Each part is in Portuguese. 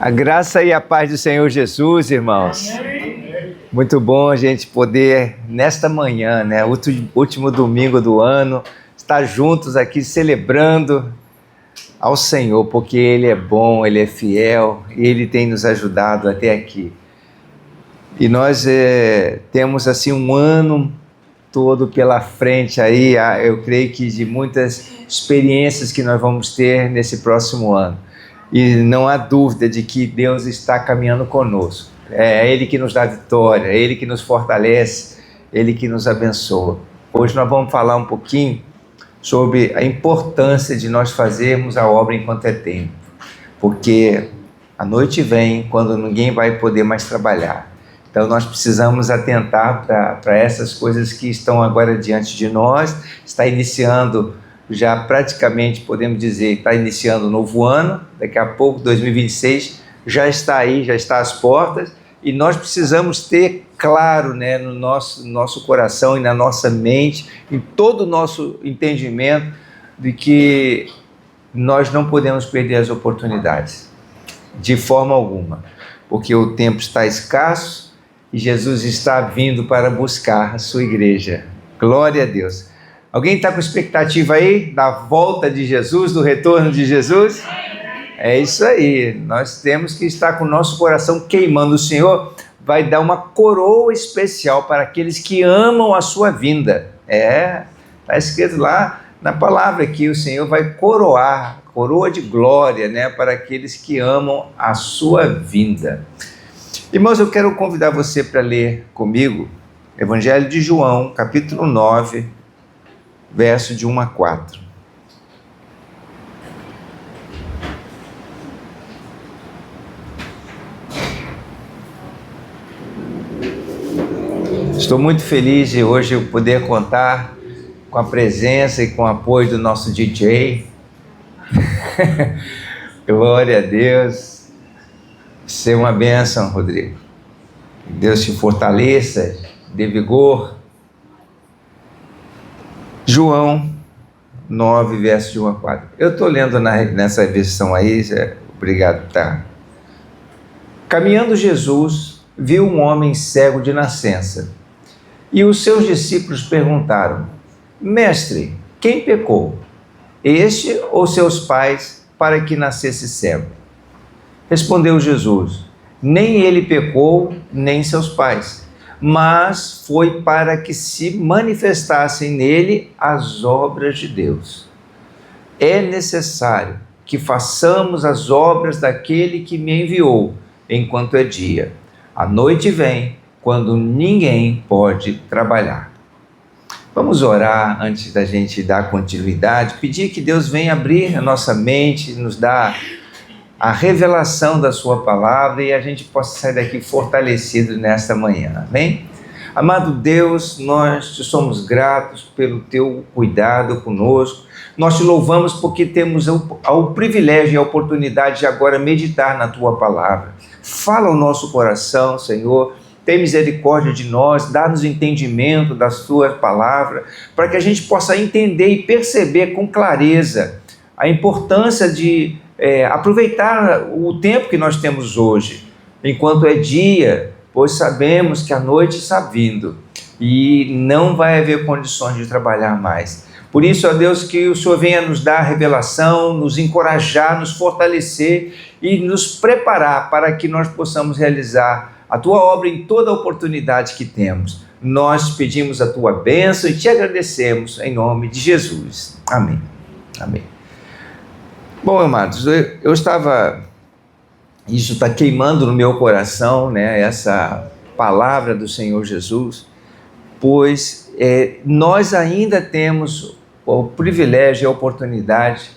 A graça e a paz do Senhor Jesus, irmãos. Muito bom a gente poder, nesta manhã, né, último domingo do ano, estar juntos aqui celebrando ao Senhor, porque Ele é bom, Ele é fiel e Ele tem nos ajudado até aqui. E nós temos assim um ano todo pela frente aí, eu creio que de muitas experiências que nós vamos ter nesse próximo ano. E não há dúvida de que Deus está caminhando conosco. É Ele que nos dá vitória, é Ele que nos fortalece, Ele que nos abençoa. Hoje nós vamos falar um pouquinho sobre a importância de nós fazermos a obra enquanto é tempo. Porque a noite vem quando ninguém vai poder mais trabalhar. Então nós precisamos atentar para essas coisas que estão agora diante de nós. Está iniciando já praticamente, podemos dizer, está iniciando o novo ano, daqui a pouco, 2026, já está aí, já está às portas, e nós precisamos ter claro, né, no nosso coração e na nossa mente, em todo o nosso entendimento, de que nós não podemos perder as oportunidades, de forma alguma, porque o tempo está escasso e Jesus está vindo para buscar a sua igreja. Glória a Deus. Alguém está com expectativa aí da volta de Jesus, do retorno de Jesus? É isso aí, nós temos que estar com o nosso coração queimando. O Senhor vai dar uma coroa especial para aqueles que amam a sua vinda. Está escrito lá na palavra que o Senhor vai coroar, coroa de glória, né, para aqueles que amam a sua vinda. Irmãos, eu quero convidar você para ler comigo Evangelho de João, capítulo 9, verso de 1 a 4. Estou muito feliz de hoje eu poder contar com a presença e com o apoio do nosso DJ. Glória a Deus. Ser uma bênção, Rodrigo. Deus te fortaleça, dê vigor. João 9, verso de 1 a 4. Eu estou lendo nessa versão aí, obrigado, tá? Caminhando Jesus, viu um homem cego de nascença, e os seus discípulos perguntaram: Mestre, quem pecou, este ou seus pais, para que nascesse cego? Respondeu Jesus: nem ele pecou, nem seus pais, mas foi para que se manifestassem nele as obras de Deus. É necessário que façamos as obras daquele que me enviou, enquanto é dia. A noite vem, quando ninguém pode trabalhar. Vamos orar antes da gente dar continuidade, pedir que Deus venha abrir a nossa mente, nos dar a revelação da sua palavra e a gente possa sair daqui fortalecido nesta manhã, amém? Amado Deus, nós te somos gratos pelo teu cuidado conosco, nós te louvamos porque temos o privilégio e a oportunidade de agora meditar na tua palavra. Fala o nosso coração, Senhor, tem misericórdia de nós, dá-nos entendimento da tua palavra, para que a gente possa entender e perceber com clareza a importância de aproveitar o tempo que nós temos hoje, enquanto é dia, pois sabemos que a noite está vindo e não vai haver condições de trabalhar mais. Por isso, ó Deus, que o Senhor venha nos dar revelação, nos encorajar, nos fortalecer e nos preparar para que nós possamos realizar a tua obra em toda a oportunidade que temos. Nós pedimos a tua bênção e te agradecemos em nome de Jesus. Amém. Amém. Bom, amados, isso está queimando no meu coração, né, essa palavra do Senhor Jesus, pois nós ainda temos o privilégio e a oportunidade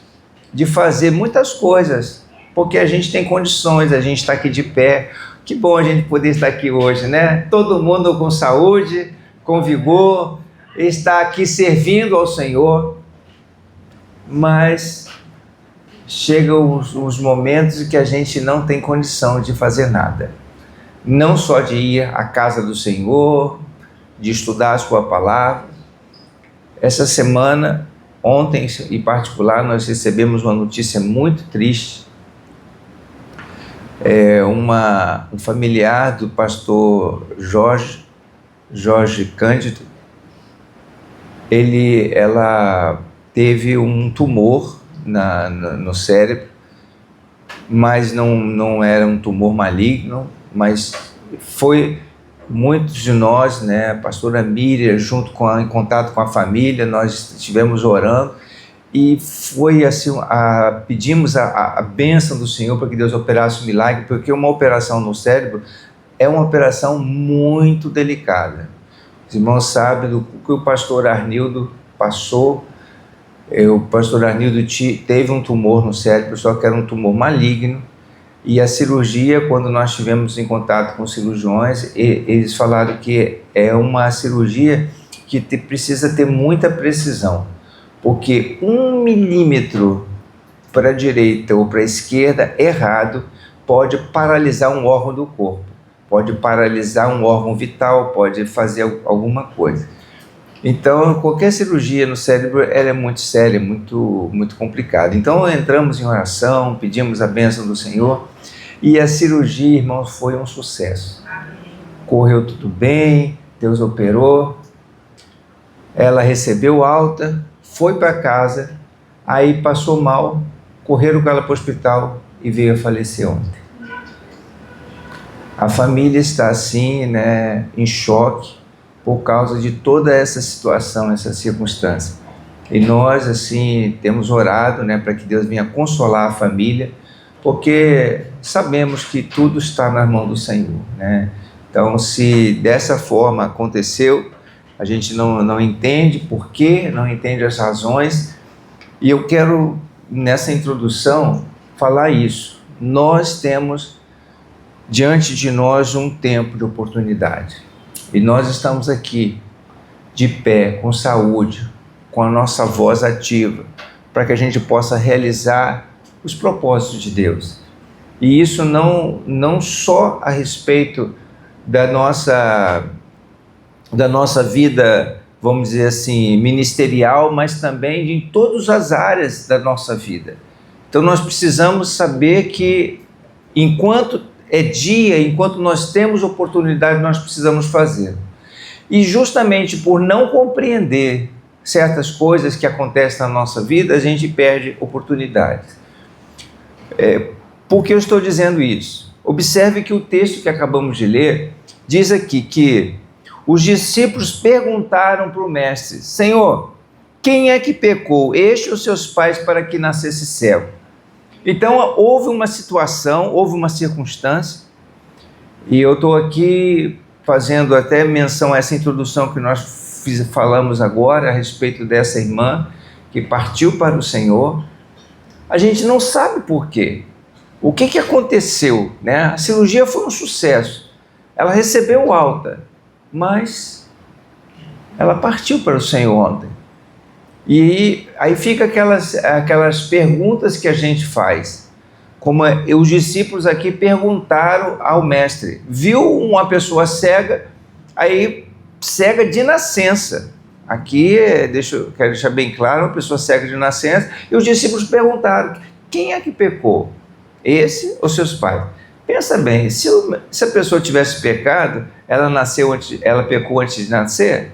de fazer muitas coisas, porque a gente tem condições, a gente está aqui de pé. Que bom a gente poder estar aqui hoje, né? Todo mundo com saúde, com vigor, está aqui servindo ao Senhor, mas chegam os momentos em que a gente não tem condição de fazer nada. Não só de ir à casa do Senhor, de estudar a sua palavra. Essa semana, ontem em particular, nós recebemos uma notícia muito triste Um familiar do pastor Jorge Cândido, ela teve um tumor no cérebro, mas não era um tumor maligno, mas foi muitos de nós, né, a pastora Miriam, em contato com a família, nós estivemos orando, e foi assim, pedimos a bênção do Senhor para que Deus operasse o milagre, porque uma operação no cérebro é uma operação muito delicada. Os irmãos sabem do que o pastor Arnildo passou. O pastor Arnildo teve um tumor no cérebro, só que era um tumor maligno, e a cirurgia, quando nós estivemos em contato com cirurgiões, eles falaram que é uma cirurgia que precisa ter muita precisão, porque 1 milímetro para a direita ou para a esquerda errado pode paralisar um órgão do corpo, pode paralisar um órgão vital, pode fazer alguma coisa. Então, qualquer cirurgia no cérebro, ela é muito séria, muito, muito complicada. Então, entramos em oração, pedimos a bênção do Senhor, e a cirurgia, irmãos, foi um sucesso. Correu tudo bem, Deus operou, ela recebeu alta, foi para casa, aí passou mal, correram com ela para o hospital e veio a falecer ontem. A família está assim, né, em choque, por causa de toda essa situação, essa circunstância. E nós, assim, temos orado, né, para que Deus venha consolar a família, porque sabemos que tudo está nas mãos do Senhor, né? Então, se dessa forma aconteceu, a gente não entende por quê, não entende as razões, e eu quero, nessa introdução, falar isso. Nós temos diante de nós um tempo de oportunidade. E nós estamos aqui, de pé, com saúde, com a nossa voz ativa, para que a gente possa realizar os propósitos de Deus. E isso não só a respeito da nossa vida, vamos dizer assim, ministerial, mas também em todas as áreas da nossa vida. Então nós precisamos saber que enquanto é dia, enquanto nós temos oportunidade, nós precisamos fazer. E justamente por não compreender certas coisas que acontecem na nossa vida, a gente perde oportunidades. Por que eu estou dizendo isso? Observe que o texto que acabamos de ler diz aqui que os discípulos perguntaram para o mestre: Senhor, quem é que pecou, este ou seus pais, para que nascesse cego? Então houve uma situação, houve uma circunstância, e eu estou aqui fazendo até menção a essa introdução que nós falamos agora a respeito dessa irmã que partiu para o Senhor. A gente não sabe por quê. O que aconteceu, né? A cirurgia foi um sucesso, ela recebeu alta, mas ela partiu para o Senhor ontem. E aí fica aquelas perguntas que a gente faz, como os discípulos aqui perguntaram ao mestre. Viu uma pessoa cega, aí cega de nascença. Aqui, quero deixar bem claro, uma pessoa cega de nascença, e os discípulos perguntaram: quem é que pecou? Esse ou seus pais? Pensa bem, se a pessoa tivesse pecado, ela pecou antes de nascer,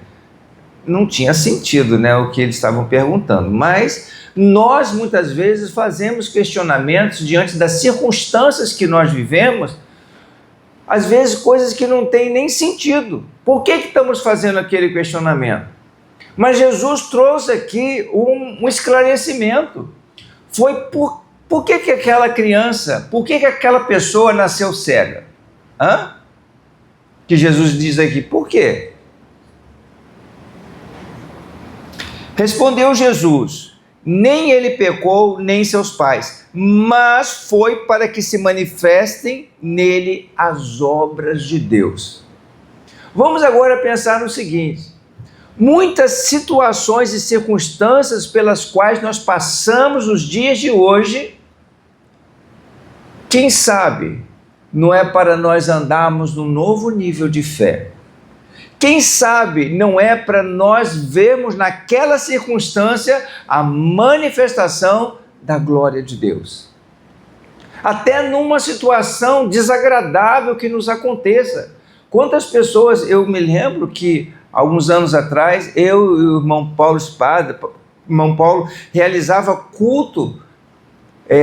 não tinha sentido, né, o que eles estavam perguntando. Mas nós muitas vezes fazemos questionamentos diante das circunstâncias que nós vivemos, às vezes coisas que não têm nem sentido. Por que estamos fazendo aquele questionamento? Mas Jesus trouxe aqui um esclarecimento. Foi por que aquela criança, por que aquela pessoa nasceu cega? Que Jesus diz aqui, por quê? Respondeu Jesus: nem ele pecou, nem seus pais, mas foi para que se manifestem nele as obras de Deus. Vamos agora pensar no seguinte: muitas situações e circunstâncias pelas quais nós passamos os dias de hoje, quem sabe não é para nós andarmos num novo nível de fé. Quem sabe não é para nós vermos naquela circunstância a manifestação da glória de Deus. até numa situação desagradável que nos aconteça. Quantas pessoas, eu me lembro que alguns anos atrás, eu e o irmão Paulo Espada, irmão Paulo realizava culto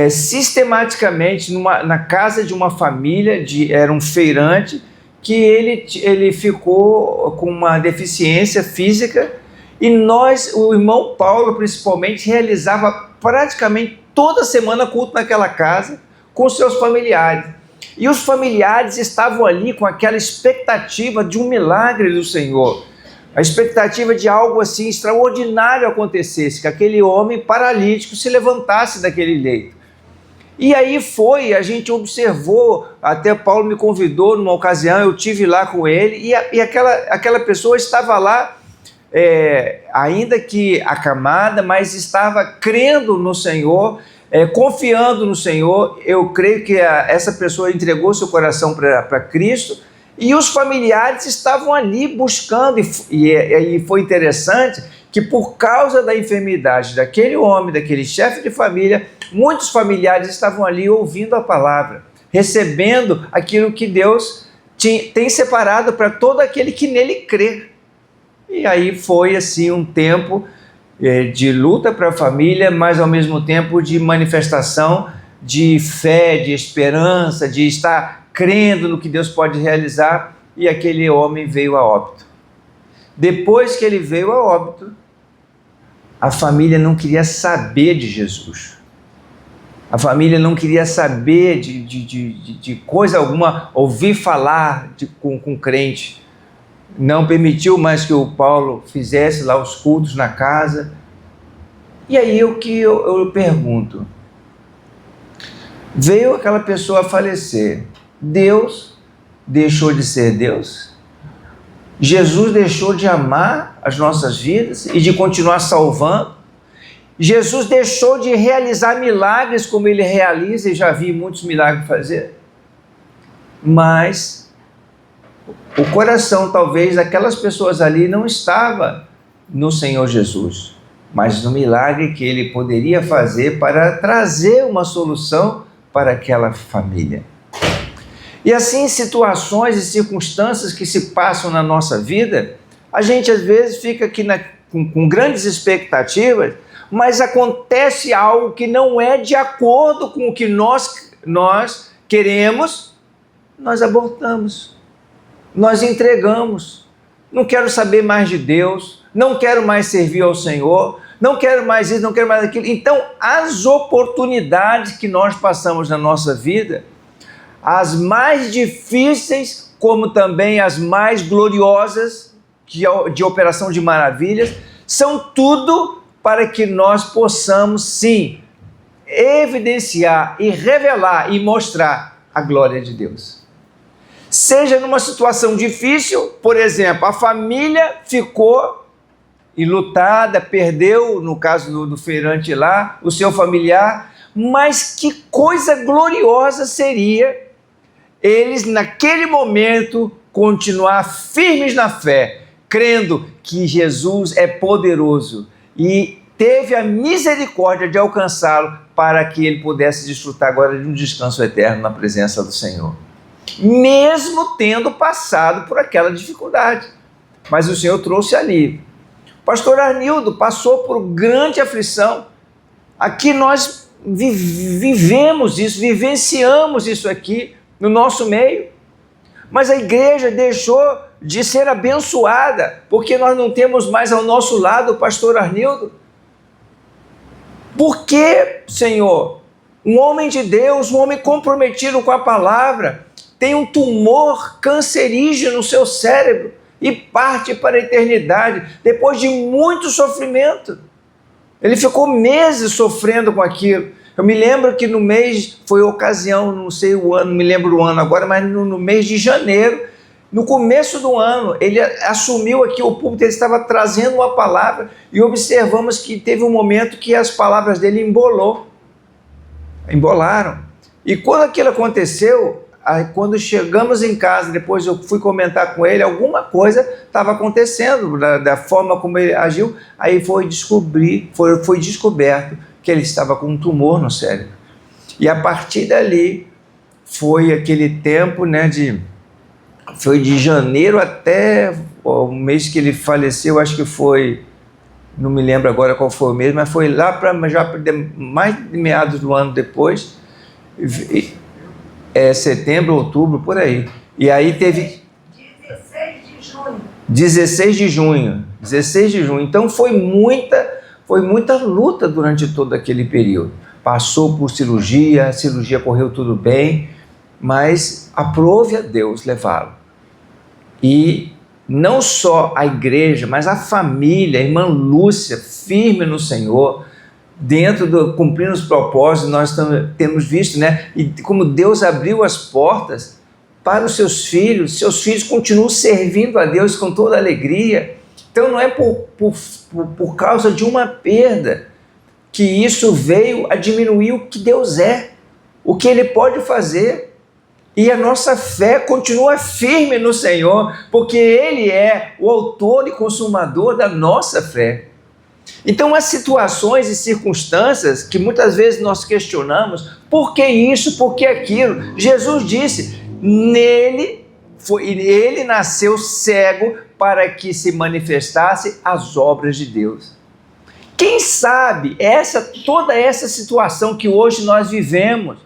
sistematicamente na casa de uma família, era um feirante, que ele ficou com uma deficiência física, e o irmão Paulo principalmente, realizava praticamente toda semana culto naquela casa com seus familiares. E os familiares estavam ali com aquela expectativa de um milagre do Senhor, a expectativa de algo assim extraordinário acontecesse, que aquele homem paralítico se levantasse daquele leito. E aí a gente observou, até Paulo me convidou numa ocasião, eu tive lá com ele, e aquela pessoa estava lá, ainda que acamada, mas estava crendo no Senhor, confiando no Senhor. Eu creio que essa pessoa entregou seu coração para Cristo, e os familiares estavam ali buscando, e foi interessante que por causa da enfermidade daquele homem, daquele chefe de família, muitos familiares estavam ali ouvindo a palavra, recebendo aquilo que Deus tem separado para todo aquele que nele crê. E aí foi assim um tempo de luta para a família, mas ao mesmo tempo de manifestação de fé, de esperança, de estar crendo no que Deus pode realizar, e aquele homem veio a óbito. Depois que ele veio a óbito, a família não queria saber de Jesus. A família não queria saber de coisa alguma, ouvir falar com crente. Não permitiu mais que o Paulo fizesse lá os cultos na casa. E aí eu pergunto, veio aquela pessoa a falecer, Deus deixou de ser Deus? Jesus deixou de amar as nossas vidas e de continuar salvando? Jesus deixou de realizar milagres como ele realiza, e já vi muitos milagres fazer? Mas o coração talvez daquelas pessoas ali não estava no Senhor Jesus, mas no milagre que ele poderia fazer para trazer uma solução para aquela família. E assim, situações e circunstâncias que se passam na nossa vida, a gente às vezes fica aqui com grandes expectativas, mas acontece algo que não é de acordo com o que nós queremos, nós abortamos, nós entregamos. Não quero saber mais de Deus, não quero mais servir ao Senhor, não quero mais isso, não quero mais aquilo. Então, as oportunidades que nós passamos na nossa vida, as mais difíceis, como também as mais gloriosas, de operação de maravilhas, são tudo para que nós possamos, sim, evidenciar e revelar e mostrar a glória de Deus. Seja numa situação difícil, por exemplo, a família ficou enlutada, perdeu, no caso do feirante lá, o seu familiar, mas que coisa gloriosa seria eles, naquele momento, continuar firmes na fé, crendo que Jesus é poderoso e teve a misericórdia de alcançá-lo para que ele pudesse desfrutar agora de um descanso eterno na presença do Senhor, mesmo tendo passado por aquela dificuldade. Mas o Senhor trouxe alívio. O pastor Arnildo passou por grande aflição. Aqui nós vivemos isso, vivenciamos isso aqui no nosso meio, mas a igreja deixou de ser abençoada, porque nós não temos mais ao nosso lado o pastor Arnildo. Por que, Senhor? Um homem de Deus, um homem comprometido com a palavra, tem um tumor cancerígeno no seu cérebro e parte para a eternidade, depois de muito sofrimento. Ele ficou meses sofrendo com aquilo. Eu me lembro que no mês, foi ocasião, não sei o ano, não me lembro o ano agora, mas no mês de janeiro, no começo do ano, ele assumiu aqui, o púlpito, ele estava trazendo uma palavra, e observamos que teve um momento que as palavras dele embolaram. E quando aquilo aconteceu, quando chegamos em casa, depois eu fui comentar com ele, alguma coisa estava acontecendo, da forma como ele agiu, aí foi descoberto que ele estava com um tumor no cérebro. E a partir dali, foi aquele tempo, né, foi de janeiro até o mês que ele faleceu, acho que foi, não me lembro agora qual foi o mês, mas foi lá para já mais de meados do ano depois, setembro, outubro, por aí. E aí teve 16 de junho. Então foi muita luta durante todo aquele período. Passou por cirurgia, a cirurgia correu tudo bem, mas aprove a Deus levá-lo. E não só a igreja, mas a família, a irmã Lúcia, firme no Senhor, cumprindo os propósitos, nós temos visto, né? E como Deus abriu as portas para os seus filhos continuam servindo a Deus com toda alegria. Então não é por causa de uma perda que isso veio a diminuir o que Deus é, o que Ele pode fazer. E a nossa fé continua firme no Senhor, porque Ele é o autor e consumador da nossa fé. Então há situações e circunstâncias que muitas vezes nós questionamos, por que isso, por que aquilo? Jesus disse, ele nasceu cego para que se manifestasse as obras de Deus. Quem sabe toda essa situação que hoje nós vivemos,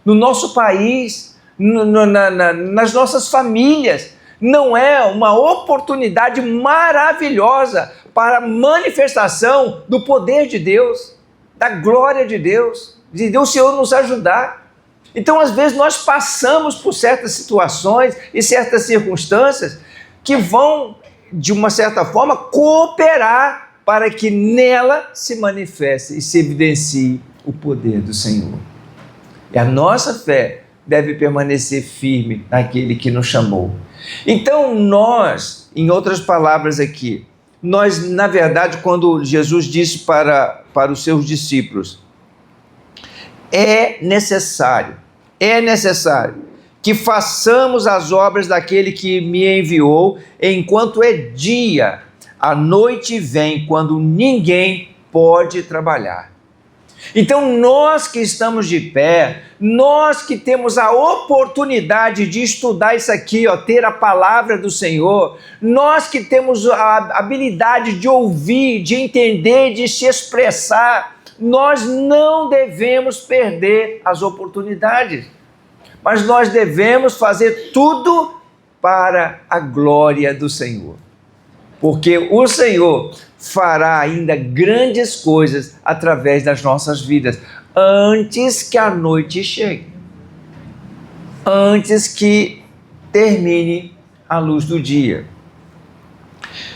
no nosso país, nas nossas famílias, não é uma oportunidade maravilhosa para a manifestação do poder de Deus, da glória de Deus o Senhor nos ajudar. Então, às vezes, nós passamos por certas situações e certas circunstâncias que vão, de uma certa forma, cooperar para que nela se manifeste e se evidencie o poder do Senhor. E a nossa fé deve permanecer firme naquele que nos chamou. Então nós, em outras palavras aqui, nós, na verdade, quando Jesus disse para os seus discípulos, é necessário que façamos as obras daquele que me enviou enquanto é dia, a noite vem quando ninguém pode trabalhar. Então nós que estamos de pé, nós que temos a oportunidade de estudar isso aqui, ter a palavra do Senhor, nós que temos a habilidade de ouvir, de entender, de se expressar, nós não devemos perder as oportunidades, mas nós devemos fazer tudo para a glória do Senhor, porque o Senhor fará ainda grandes coisas através das nossas vidas, antes que a noite chegue, antes que termine a luz do dia.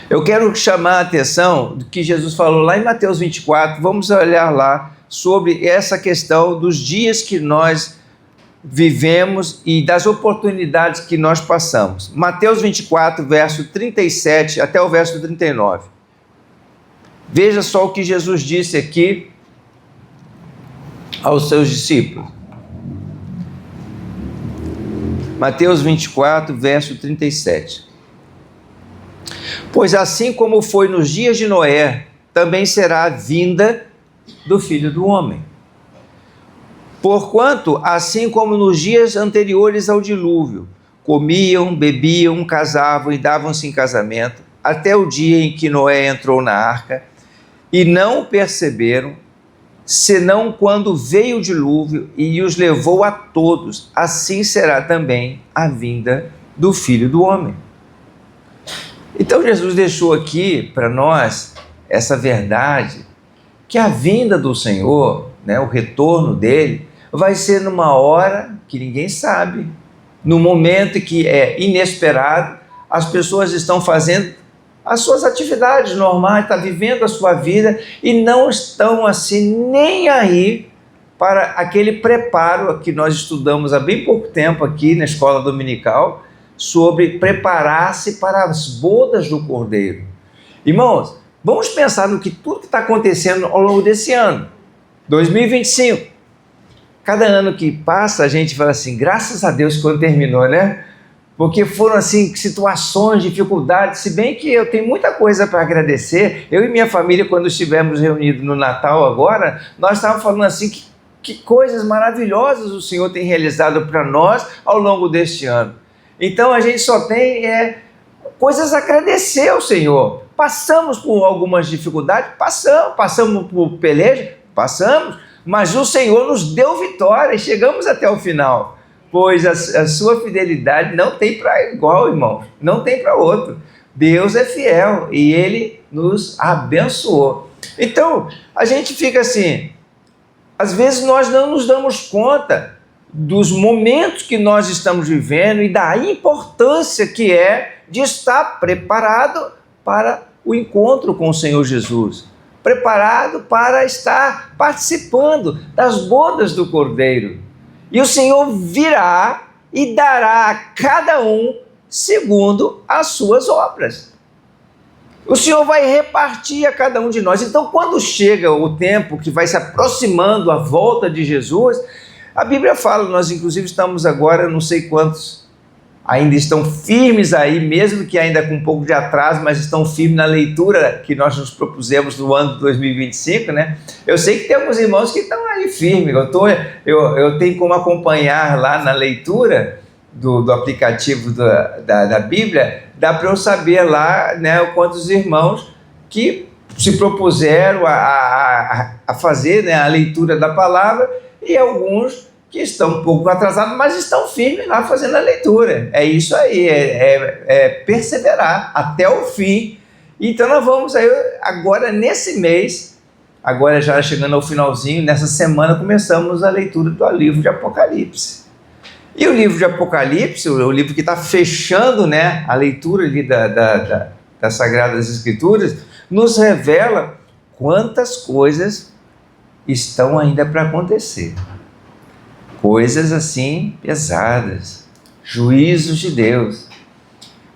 Eu quero chamar a atenção do que Jesus falou lá em Mateus 24, vamos olhar lá sobre essa questão dos dias que nós vivemos e das oportunidades que nós passamos. Mateus 24, verso 37 até o verso 39. Veja só o que Jesus disse aqui aos seus discípulos. Mateus 24, verso 37. Pois assim como foi nos dias de Noé, também será a vinda do Filho do Homem. Porquanto, assim como nos dias anteriores ao dilúvio, comiam, bebiam, casavam e davam-se em casamento, até o dia em que Noé entrou na arca, e não o perceberam, senão quando veio o dilúvio e os levou a todos, assim será também a vinda do Filho do Homem. Então Jesus deixou aqui para nós essa verdade, que a vinda do Senhor, o retorno dele, vai ser numa hora que ninguém sabe, no momento que é inesperado, as pessoas estão fazendo as suas atividades normais, estão vivendo a sua vida e não estão assim nem aí para aquele preparo que nós estudamos há bem pouco tempo aqui na escola dominical, sobre preparar-se para as bodas do Cordeiro. Irmãos, vamos pensar no que tudo que está acontecendo ao longo desse ano, 2025. Cada ano que passa a gente fala assim, graças a Deus quando terminou, né? Porque foram assim situações, dificuldades, se bem que eu tenho muita coisa para agradecer. Eu e minha família, quando estivemos reunidos no Natal agora, nós estávamos falando assim que que coisas maravilhosas o Senhor tem realizado para nós ao longo deste ano. Então a gente só tem coisas a agradecer ao Senhor. Passamos por algumas dificuldades? Passamos por peleja? Passamos, mas o Senhor nos deu vitória e chegamos até o final, pois a sua fidelidade não tem para igual, irmão, não tem para outro. Deus é fiel e Ele nos abençoou. Então, a gente fica assim, às vezes nós não nos damos conta dos momentos que nós estamos vivendo e da importância que é de estar preparado para o encontro com o Senhor Jesus, preparado para estar participando das bodas do Cordeiro. E o Senhor virá e dará a cada um segundo as suas obras. O Senhor vai repartir a cada um de nós. Então, quando chega o tempo que vai se aproximando a volta de Jesus, a Bíblia fala, nós inclusive estamos agora, não sei quantos ainda estão firmes aí, mesmo que ainda com um pouco de atraso, mas estão firmes na leitura que nós nos propusemos no ano de 2025, né? Eu sei que tem alguns irmãos que estão aí firmes, eu tenho como acompanhar lá na leitura do aplicativo da Bíblia, dá para eu saber lá, né, quantos irmãos que se propuseram a fazer, né, a leitura da palavra, e alguns que estão um pouco atrasados, mas estão firmes lá fazendo a leitura. É isso aí, é perseverar até o fim. Então nós vamos aí, agora nesse mês, agora já chegando ao finalzinho, nessa semana começamos a leitura do livro de Apocalipse. E o livro de Apocalipse, o livro que está fechando, né, a leitura ali das Sagradas Escrituras, nos revela quantas coisas estão ainda para acontecer. Coisas assim pesadas, juízos de Deus.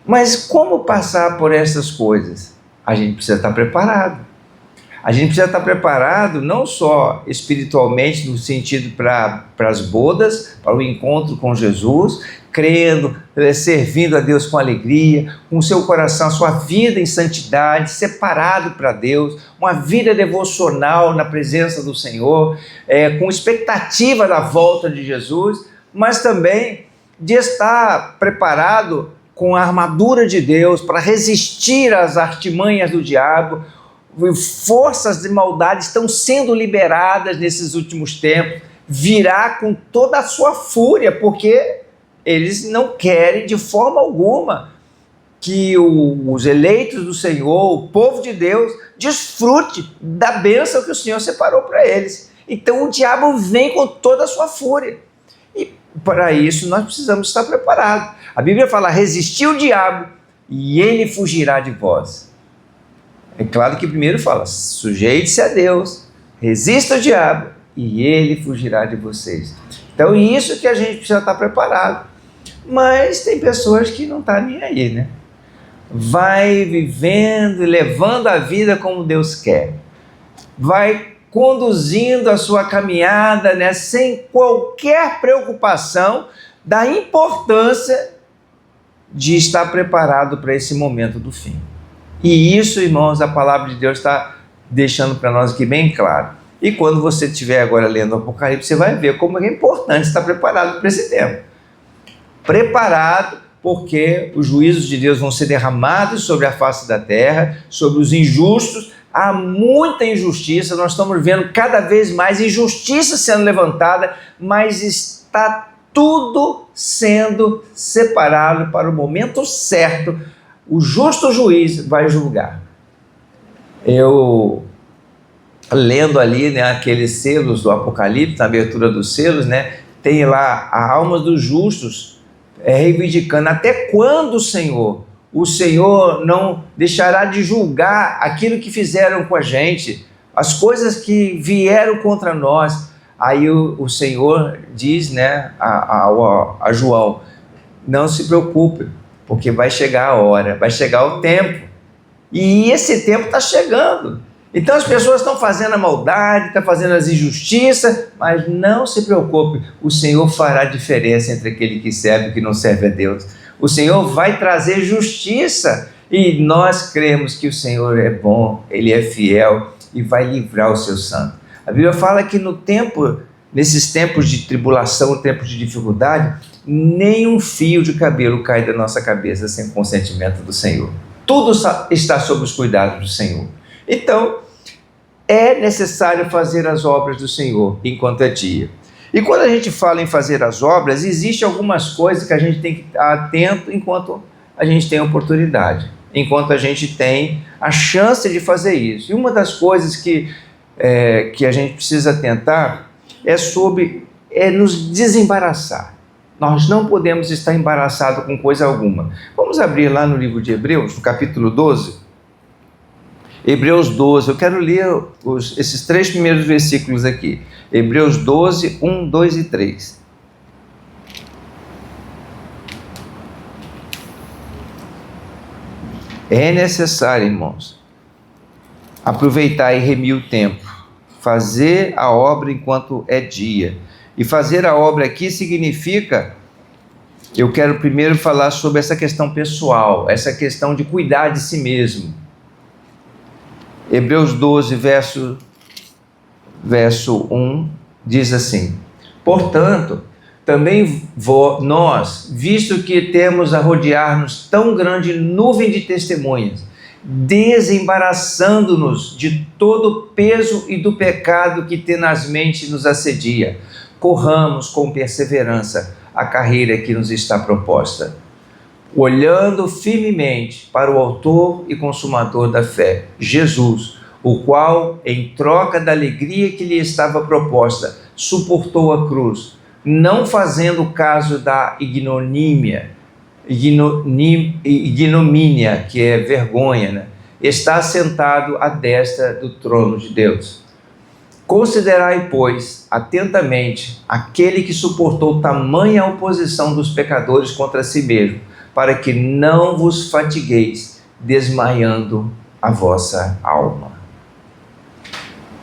Mas como passar por essas coisas? A gente precisa estar preparado. A gente precisa estar preparado não só espiritualmente, no sentido para as bodas, para o encontro com Jesus, crendo, servindo a Deus com alegria, com o seu coração, a sua vida em santidade, separado para Deus, uma vida devocional na presença do Senhor, com expectativa da volta de Jesus, mas também de estar preparado com a armadura de Deus para resistir às artimanhas do diabo. Forças de maldade estão sendo liberadas nesses últimos tempos, virá com toda a sua fúria, porque eles não querem de forma alguma que os eleitos do Senhor, o povo de Deus, desfrute da bênção que o Senhor separou para eles. Então o diabo vem com toda a sua fúria. E para isso nós precisamos estar preparados. A Bíblia fala, resistir o diabo e ele fugirá de vós. É claro que primeiro fala, sujeite-se a Deus, resista ao diabo e ele fugirá de vocês. Então isso que a gente precisa estar preparado. Mas tem pessoas que não estão nem aí, né? Vai vivendo e levando a vida como Deus quer. Vai conduzindo a sua caminhada, né, sem qualquer preocupação da importância de estar preparado para esse momento do fim. E isso, irmãos, a palavra de Deus está deixando para nós aqui bem claro. E quando você estiver agora lendo o Apocalipse, você vai ver como é importante estar preparado para esse tempo. Preparado, porque os juízos de Deus vão ser derramados sobre a face da terra, sobre os injustos. Há muita injustiça, nós estamos vendo cada vez mais injustiça sendo levantada, mas está tudo sendo separado para o momento certo. O justo juiz vai julgar. Eu, lendo ali, né, aqueles selos do Apocalipse, na abertura dos selos, né, tem lá a alma dos justos reivindicando até quando o Senhor não deixará de julgar aquilo que fizeram com a gente, as coisas que vieram contra nós. Aí o Senhor diz, né, a João, não se preocupe, porque vai chegar a hora, vai chegar o tempo, e esse tempo está chegando. Então as pessoas estão fazendo a maldade, estão fazendo as injustiças, mas não se preocupe, o Senhor fará diferença entre aquele que serve e que não serve a Deus. O Senhor vai trazer justiça, e nós cremos que o Senhor é bom, Ele é fiel e vai livrar o seu santo. A Bíblia fala que no tempo nesses tempos de tribulação, tempos de dificuldade, nenhum fio de cabelo cai da nossa cabeça sem consentimento do Senhor. Tudo está sob os cuidados do Senhor. Então, é necessário fazer as obras do Senhor enquanto é dia. E quando a gente fala em fazer as obras, existem algumas coisas que a gente tem que estar atento enquanto a gente tem oportunidade, enquanto a gente tem a chance de fazer isso. E uma das coisas que a gente precisa atentar é nos desembaraçar. Nós não podemos estar embaraçados com coisa alguma. Vamos abrir lá no livro de Hebreus, no capítulo 12. Hebreus 12, eu quero ler esses 3 primeiros versículos aqui. Hebreus 12, 1, 2 e 3. É necessário, irmãos, aproveitar e remir o tempo, fazer a obra enquanto é dia. E fazer a obra aqui significa, eu quero primeiro falar sobre essa questão pessoal, essa questão de cuidar de si mesmo. Hebreus 12, verso 1, diz assim: portanto, também nós, visto que temos a rodear-nos tão grande nuvem de testemunhas, desembaraçando-nos de todo o peso e do pecado que tenazmente nos assedia, corramos com perseverança a carreira que nos está proposta, olhando firmemente para o autor e consumador da fé, Jesus, o qual, em troca da alegria que lhe estava proposta, suportou a cruz, não fazendo caso da ignomínia, que é vergonha, né? Está sentado à destra do trono de Deus. Considerai, pois, atentamente aquele que suportou tamanha oposição dos pecadores contra si mesmo, para que não vos fatigueis, desmaiando a vossa alma.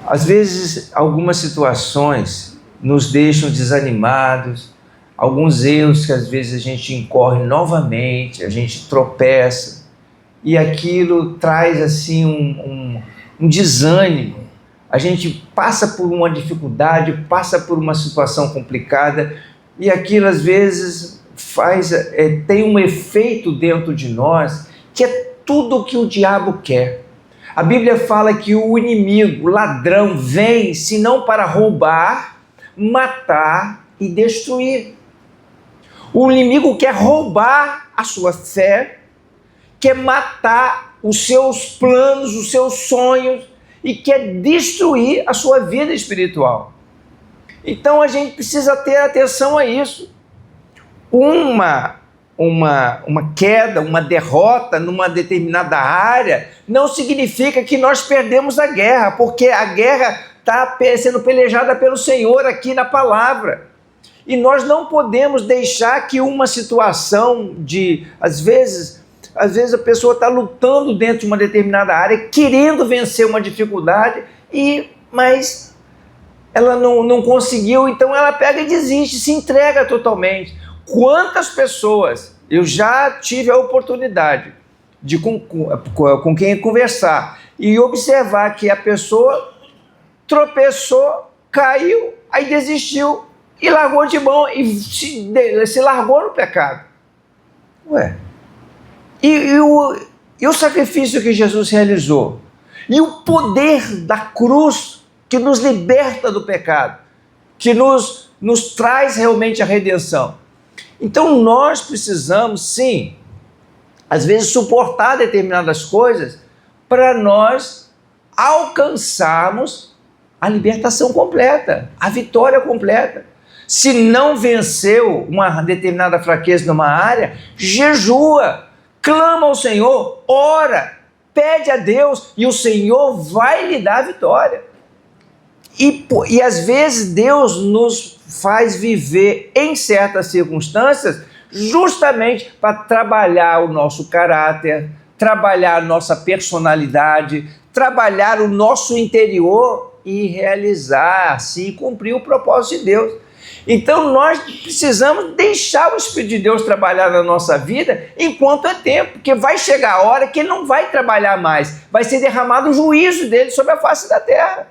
Às vezes, algumas situações nos deixam desanimados, alguns erros que às vezes a gente incorre novamente, a gente tropeça, e aquilo traz assim um desânimo. A gente passa por uma dificuldade, passa por uma situação complicada, e aquilo às vezes tem um efeito dentro de nós, que é tudo o que o diabo quer. A Bíblia fala que o inimigo, o ladrão, vem senão para roubar, matar e destruir. O inimigo quer roubar a sua fé, quer matar os seus planos, os seus sonhos, e quer destruir a sua vida espiritual. Então a gente precisa ter atenção a isso. Uma queda, uma derrota numa determinada área não significa que nós perdemos a guerra, porque a guerra está sendo pelejada pelo Senhor aqui na palavra. E nós não podemos deixar que uma situação às vezes a pessoa está lutando dentro de uma determinada área, querendo vencer uma dificuldade, mas ela não conseguiu, então ela pega e desiste, se entrega totalmente. Quantas pessoas eu já tive a oportunidade de com quem conversar e observar que a pessoa tropeçou, caiu, aí desistiu e largou de mão e se largou no pecado. Ué, e o sacrifício que Jesus realizou, e o poder da cruz que nos liberta do pecado, que nos traz realmente a redenção. Então nós precisamos, sim, às vezes suportar determinadas coisas para nós alcançarmos a libertação completa, a vitória completa. Se não venceu uma determinada fraqueza numa área, jejua, clama ao Senhor, ora, pede a Deus e o Senhor vai lhe dar a vitória. E às vezes Deus nos faz viver em certas circunstâncias justamente para trabalhar o nosso caráter, trabalhar a nossa personalidade, trabalhar o nosso interior e realizar, assim, cumprir o propósito de Deus. Então nós precisamos deixar o Espírito de Deus trabalhar na nossa vida enquanto é tempo, porque vai chegar a hora que Ele não vai trabalhar mais, vai ser derramado o juízo dele sobre a face da terra.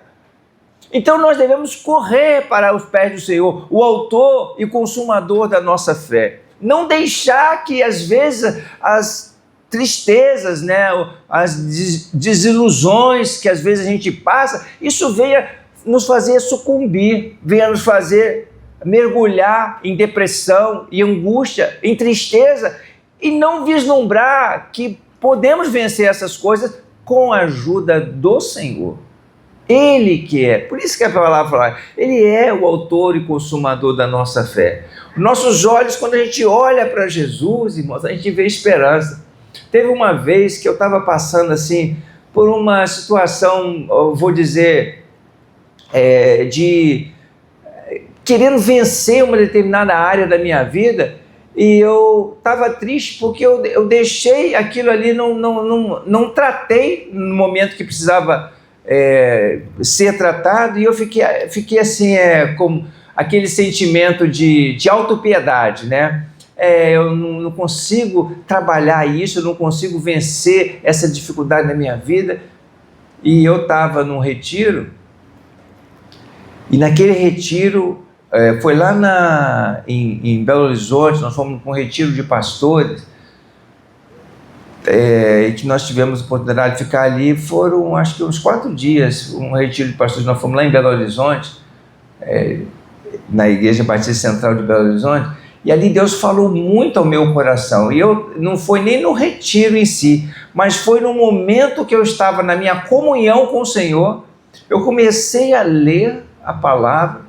Então nós devemos correr para os pés do Senhor, o autor e consumador da nossa fé. Não deixar que às vezes as tristezas, né, as desilusões que às vezes a gente passa, isso venha nos fazer sucumbir, venha nos fazer mergulhar em depressão, em angústia, em tristeza, e não vislumbrar que podemos vencer essas coisas com a ajuda do Senhor. Ele que é, por isso que a palavra fala, Ele é o autor e consumador da nossa fé. Nossos olhos, quando a gente olha para Jesus, irmãos, a gente vê esperança. Teve uma vez que eu estava passando assim, por uma situação, eu vou dizer, de querendo vencer uma determinada área da minha vida, e eu estava triste porque eu deixei aquilo ali, não tratei no momento que precisava ser tratado, e eu fiquei assim, com aquele sentimento de autopiedade, né? Eu não consigo trabalhar isso, eu não consigo vencer essa dificuldade na minha vida. E eu estava num retiro, e naquele retiro, foi lá em Belo Horizonte, nós fomos para um retiro de pastores, e que nós tivemos a oportunidade de ficar ali, foram acho que uns 4 dias, um retiro de pastores, nós fomos lá em Belo Horizonte, na Igreja Batista Central de Belo Horizonte, e ali Deus falou muito ao meu coração, e eu não foi nem no retiro em si, mas foi no momento que eu estava na minha comunhão com o Senhor, eu comecei a ler a palavra,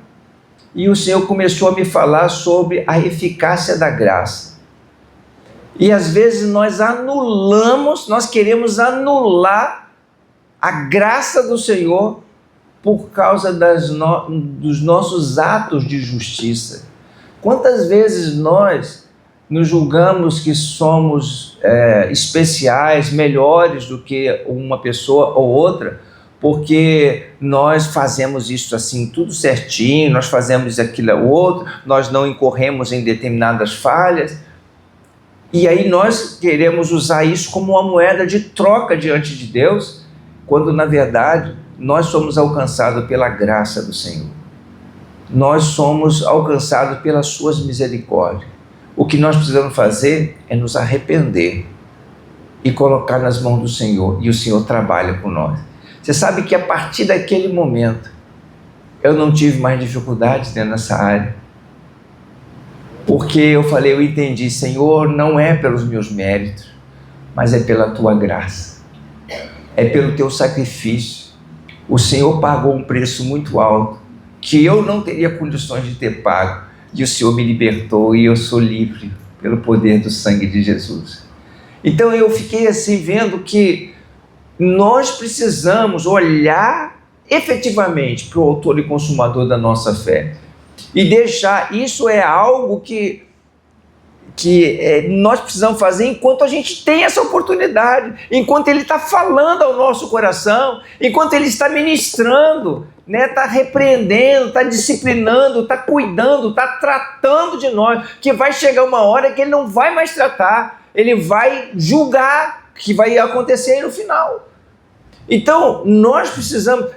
e o Senhor começou a me falar sobre a eficácia da graça. E às vezes nós queremos anular a graça do Senhor por causa dos nossos atos de justiça. Quantas vezes nós nos julgamos que somos especiais, melhores do que uma pessoa ou outra, porque nós fazemos isso assim, tudo certinho, nós fazemos aquilo ou outro, nós não incorremos em determinadas falhas, e aí nós queremos usar isso como uma moeda de troca diante de Deus, quando na verdade nós somos alcançados pela graça do Senhor. Nós somos alcançados pelas suas misericórdias. O que nós precisamos fazer é nos arrepender e colocar nas mãos do Senhor, e o Senhor trabalha por nós. Você sabe que a partir daquele momento eu não tive mais dificuldades dentro dessa área, porque eu entendi, Senhor, não é pelos meus méritos, mas é pela Tua graça, é pelo Teu sacrifício. O Senhor pagou um preço muito alto, que eu não teria condições de ter pago, e o Senhor me libertou, e eu sou livre pelo poder do sangue de Jesus. Então eu fiquei assim vendo que nós precisamos olhar efetivamente para o autor e consumador da nossa fé, e deixar, isso é algo que nós precisamos fazer enquanto a gente tem essa oportunidade, enquanto Ele está falando ao nosso coração, enquanto Ele está ministrando, né? Está repreendendo, está disciplinando, está cuidando, está tratando de nós, que vai chegar uma hora que Ele não vai mais tratar, Ele vai julgar, que vai acontecer aí no final. Então, nós precisamos,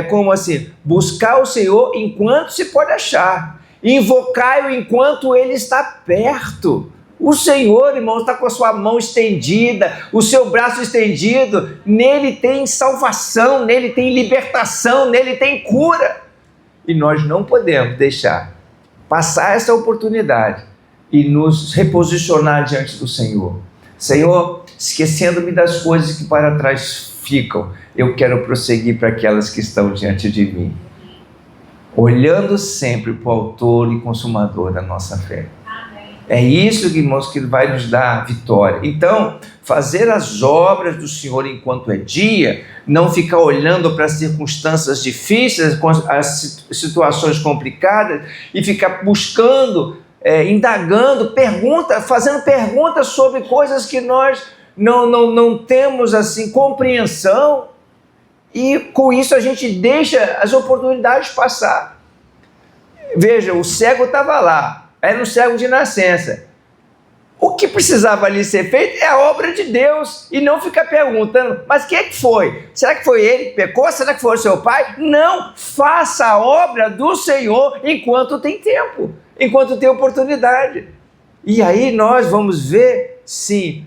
como assim, buscar o Senhor enquanto se pode achar, invocai-o enquanto Ele está perto. O Senhor, irmão, está com a sua mão estendida, o seu braço estendido, nele tem salvação, nele tem libertação, nele tem cura. E nós não podemos deixar passar essa oportunidade e nos reposicionar diante do Senhor. Senhor, esquecendo-me das coisas que para trás ficam, eu quero prosseguir para aquelas que estão diante de mim, olhando sempre para o autor e consumador da nossa fé. Amém. É isso, irmãos, que vai nos dar vitória. Então, fazer as obras do Senhor enquanto é dia, não ficar olhando para as circunstâncias difíceis, as situações complicadas, e ficar buscando, indagando, fazendo perguntas sobre coisas que nós não temos assim compreensão, e com isso a gente deixa as oportunidades passar. Veja, o cego estava lá, era um cego de nascença. O que precisava ali ser feito é a obra de Deus e não ficar perguntando, mas quem é que foi? Será que foi ele que pecou? Será que foi o seu pai? Não, faça a obra do Senhor enquanto tem tempo, enquanto tem oportunidade. E aí nós vamos ver, sim,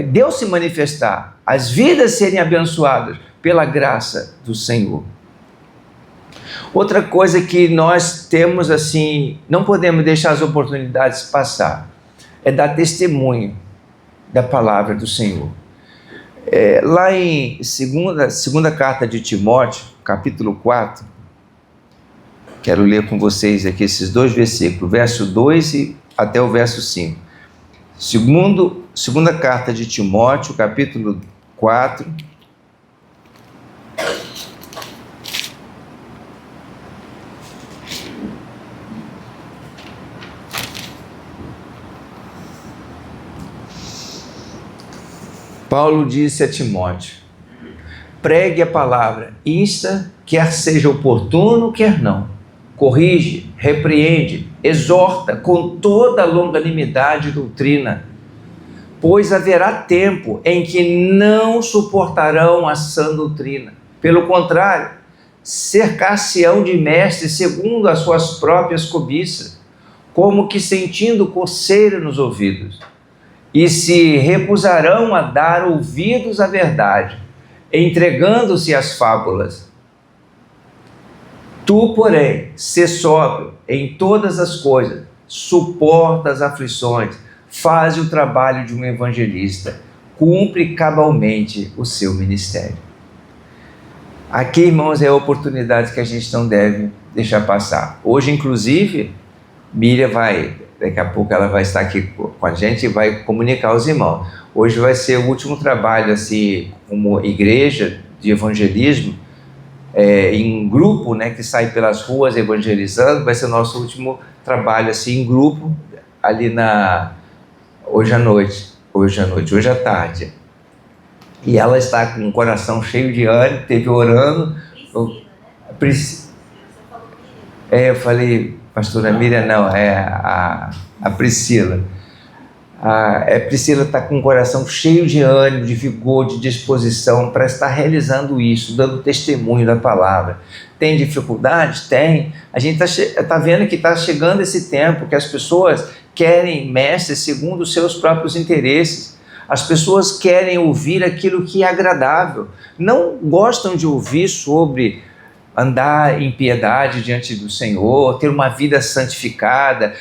Deus se manifestar, as vidas serem abençoadas pela graça do Senhor. Outra coisa que nós temos assim, não podemos deixar as oportunidades passar, é dar testemunho da palavra do Senhor. Lá em segunda carta de Timóteo, capítulo 4, quero ler com vocês aqui esses 2 versículos, verso 2 até o verso 5. Segunda carta de Timóteo, capítulo 4, Paulo disse a Timóteo: pregue a palavra, insta, quer seja oportuno, quer não. Corrige, repreende, exorta com toda longanimidade e doutrina, pois haverá tempo em que não suportarão a sã doutrina. Pelo contrário, cercar-se-ão de mestres segundo as suas próprias cobiças, como que sentindo coceira nos ouvidos, e se recusarão a dar ouvidos à verdade, entregando-se às fábulas. Tu, porém, sê sóbrio em todas as coisas, suporta as aflições, faz o trabalho de um evangelista, cumpre cabalmente o seu ministério. Aqui, irmãos, é a oportunidade que a gente não deve deixar passar. Hoje, inclusive, Miriam daqui a pouco ela vai estar aqui com a gente e vai comunicar aos irmãos. Hoje vai ser o último trabalho, assim, como igreja de evangelismo, em grupo, né, que sai pelas ruas evangelizando. Vai ser o nosso último trabalho, assim, em grupo, ali hoje à tarde. E ela está com o coração cheio de ânimo, esteve orando. Eu falei, pastora Miriam, não, é a Priscila. Priscila está com o coração cheio de ânimo, de vigor, de disposição para estar realizando isso, dando testemunho da palavra. Tem dificuldades? Tem. A gente está vendo que está chegando esse tempo que as pessoas querem mestres segundo os seus próprios interesses. As pessoas querem ouvir aquilo que é agradável. Não gostam de ouvir sobre andar em piedade diante do Senhor, ter uma vida santificada,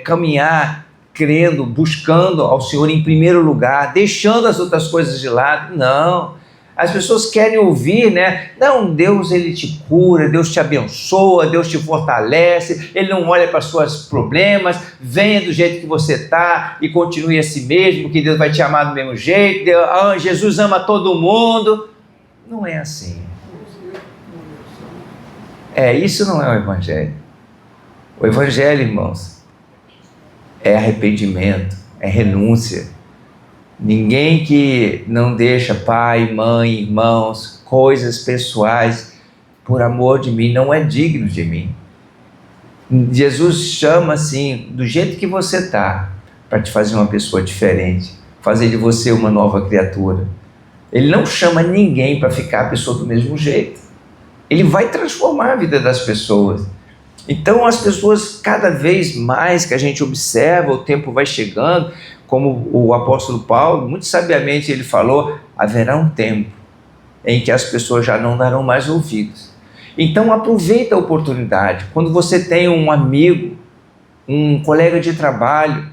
caminhar crendo, buscando ao Senhor em primeiro lugar, deixando as outras coisas de lado. Não, as pessoas querem ouvir, né? Não, Deus, Ele te cura, Deus te abençoa, Deus te fortalece, Ele não olha para os seus problemas, venha do jeito que você está e continue assim mesmo, que Deus vai te amar do mesmo jeito, Jesus ama todo mundo. Não é assim. Isso não é o Evangelho. O Evangelho, irmãos, é arrependimento, é renúncia. Ninguém que não deixa pai, mãe, irmãos, coisas pessoais, por amor de mim, não é digno de mim. Jesus chama assim, do jeito que você está, para te fazer uma pessoa diferente, fazer de você uma nova criatura. Ele não chama ninguém para ficar a pessoa do mesmo jeito. Ele vai transformar a vida das pessoas. Então as pessoas, cada vez mais que a gente observa, o tempo vai chegando, como o apóstolo Paulo, muito sabiamente ele falou, haverá um tempo em que as pessoas já não darão mais ouvidos. Então aproveita a oportunidade. Quando você tem um amigo, um colega de trabalho,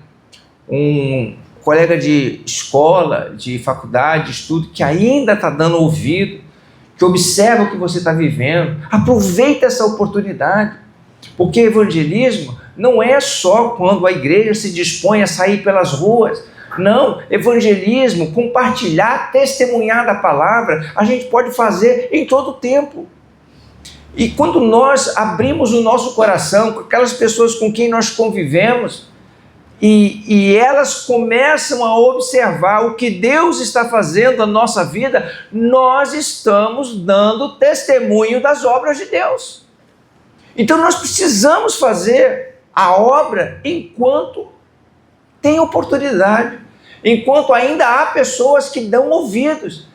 um colega de escola, de faculdade, de estudo, que ainda está dando ouvido, que observa o que você está vivendo, aproveita essa oportunidade. Porque evangelismo não é só quando a igreja se dispõe a sair pelas ruas. Não, evangelismo, compartilhar, testemunhar da palavra, a gente pode fazer em todo o tempo. E quando nós abrimos o nosso coração com aquelas pessoas com quem nós convivemos, e elas começam a observar o que Deus está fazendo na nossa vida, nós estamos dando testemunho das obras de Deus. Então nós precisamos fazer a obra enquanto tem oportunidade. Enquanto ainda há pessoas que dão ouvidos,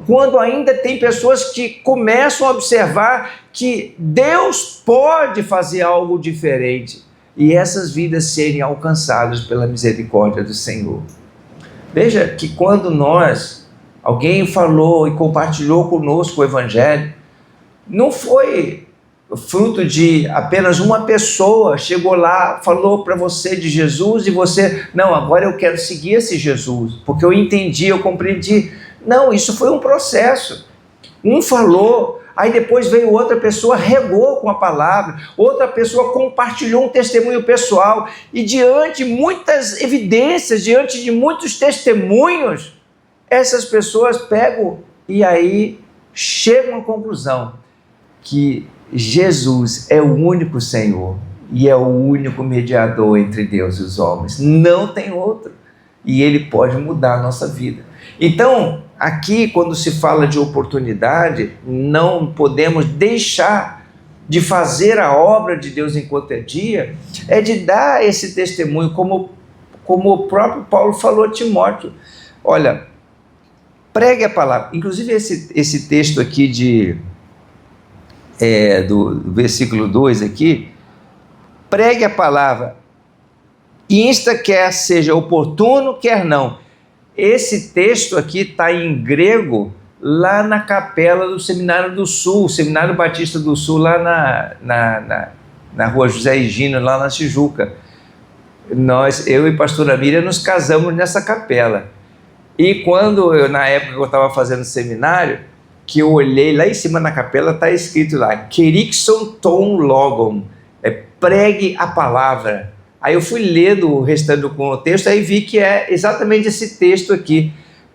quando ainda tem pessoas que começam a observar que Deus pode fazer algo diferente e essas vidas serem alcançadas pela misericórdia do Senhor. Veja que quando alguém falou e compartilhou conosco o Evangelho, não foi fruto de apenas uma pessoa chegou lá, falou para você de Jesus e você, não, agora eu quero seguir esse Jesus, porque eu entendi, eu compreendi. Não, isso foi um processo. Um falou, aí depois veio outra pessoa, regou com a palavra, outra pessoa compartilhou um testemunho pessoal, e diante de muitas evidências, diante de muitos testemunhos, essas pessoas pegam e aí chegam à conclusão que Jesus é o único Senhor e é o único mediador entre Deus e os homens. Não tem outro. E Ele pode mudar a nossa vida. Então, aqui, quando se fala de oportunidade, não podemos deixar de fazer a obra de Deus enquanto é dia, é de dar esse testemunho, como o próprio Paulo falou a Timóteo. Olha, pregue a palavra. Inclusive esse texto aqui do versículo 2 aqui, pregue a palavra, insta quer seja oportuno, quer não. Esse texto aqui está em grego, lá na capela do Seminário do Sul, Seminário Batista do Sul, lá na rua José Higino, lá na Tijuca. Eu e pastora Miriam nos casamos nessa capela. E na época que eu estava fazendo seminário, que eu olhei lá em cima na capela, está escrito lá, Kerixon ton logon, pregue a palavra. Aí eu fui ler o restante do contexto, aí vi que é exatamente esse texto aqui,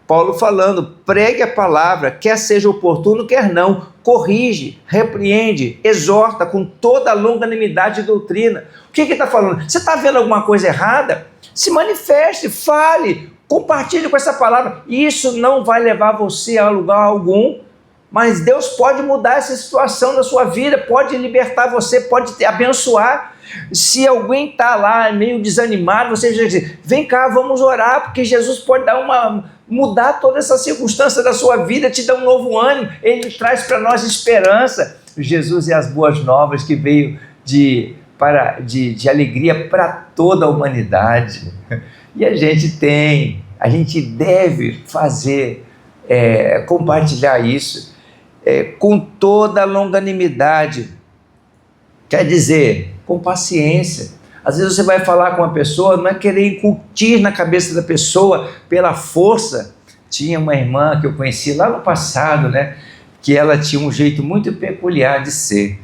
Paulo falando, pregue a palavra, quer seja oportuno, quer não, corrige, repreende, exorta com toda a longanimidade e doutrina. O que está falando? Você está vendo alguma coisa errada? Se manifeste, fale, compartilhe com essa palavra. Isso não vai levar você a lugar algum, mas Deus pode mudar essa situação na sua vida, pode libertar você, pode te abençoar. Se alguém está lá meio desanimado, você diz, vem cá, vamos orar, porque Jesus pode mudar toda essa circunstância da sua vida, te dar um novo ânimo, Ele traz para nós esperança. Jesus é as boas novas que veio de alegria para toda a humanidade. E a gente deve fazer, compartilhar isso com toda a longanimidade, quer dizer, com paciência. Às vezes você vai falar com uma pessoa, não é querer incutir na cabeça da pessoa pela força. Tinha uma irmã que eu conheci lá no passado, né, que ela tinha um jeito muito peculiar de ser.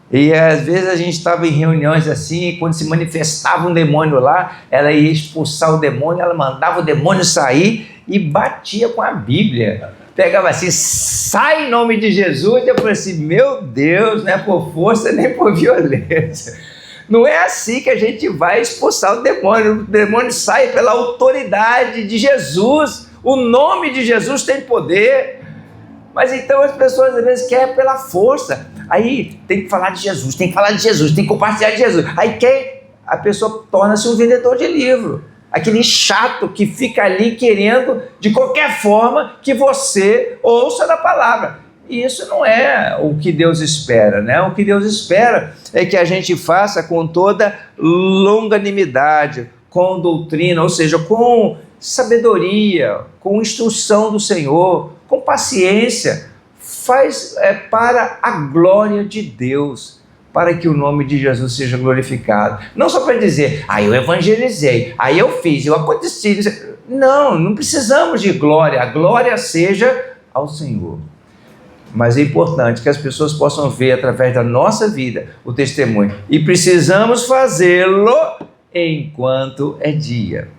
E às vezes a gente estava em reuniões assim, e quando se manifestava um demônio lá, ela ia expulsar o demônio, ela mandava o demônio sair e batia com a Bíblia. Pegava assim, sai em nome de Jesus, e eu falei assim, meu Deus, não é por força nem por violência. Não é assim que a gente vai expulsar o demônio sai pela autoridade de Jesus, o nome de Jesus tem poder. Mas então as pessoas às vezes querem pela força, aí tem que falar de Jesus, tem que compartilhar de Jesus, aí a pessoa torna-se um vendedor de livro. Aquele chato que fica ali querendo, de qualquer forma, que você ouça da palavra. E isso não é o que Deus espera, né? O que Deus espera é que a gente faça com toda longanimidade, com doutrina, ou seja, com sabedoria, com instrução do Senhor, com paciência. Faz para a glória de Deus, para que o nome de Jesus seja glorificado. Não só para dizer, eu evangelizei, aí eu fiz, eu aconteci. Não precisamos de glória, a glória seja ao Senhor. Mas é importante que as pessoas possam ver através da nossa vida o testemunho. E precisamos fazê-lo enquanto é dia.